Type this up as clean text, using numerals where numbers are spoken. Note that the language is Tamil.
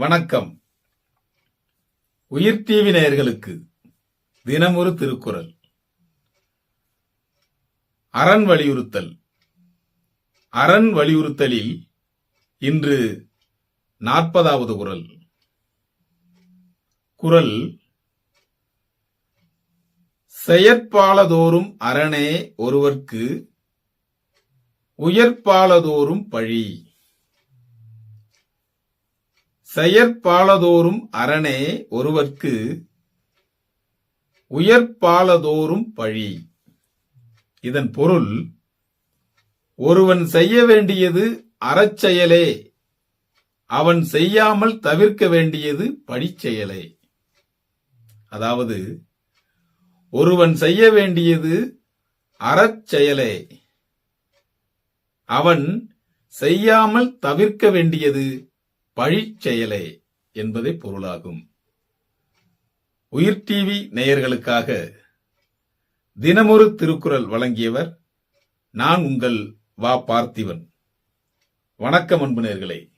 வணக்கம். உயிர் டிவி நேயர்களுக்கு தினமொரு திருக்குறள். அரண் வலியுறுத்தல். அரண் வலியுறுத்தலில் இன்று 40வது குறள். குறள்: செயற்பாலதோறும் அரணே ஒருவர்க்கு உயர்பாலதோறும் பழி. செயற்பாலதோறும் அரணே ஒருவர்க்கு உயர்பாலதோறும் பழி. இதன் பொருள், ஒருவன் செய்ய வேண்டியது அறச்செயலே, அவன் செய்யாமல் தவிர்க்க வேண்டியது பழிச்செயலே. அதாவது, ஒருவன் செய்ய வேண்டியது அறச்செயலே, அவன் செய்யாமல் தவிர்க்க வேண்டியது பழிச்செயலே என்பதே பொருளாகும். உயிர் டிவி நேயர்களுக்காக தினமொரு திருக்குறள் வழங்கியவர் நான் உங்கள் வா பார்த்திபன். வணக்கம் அன்பு நேயர்களே.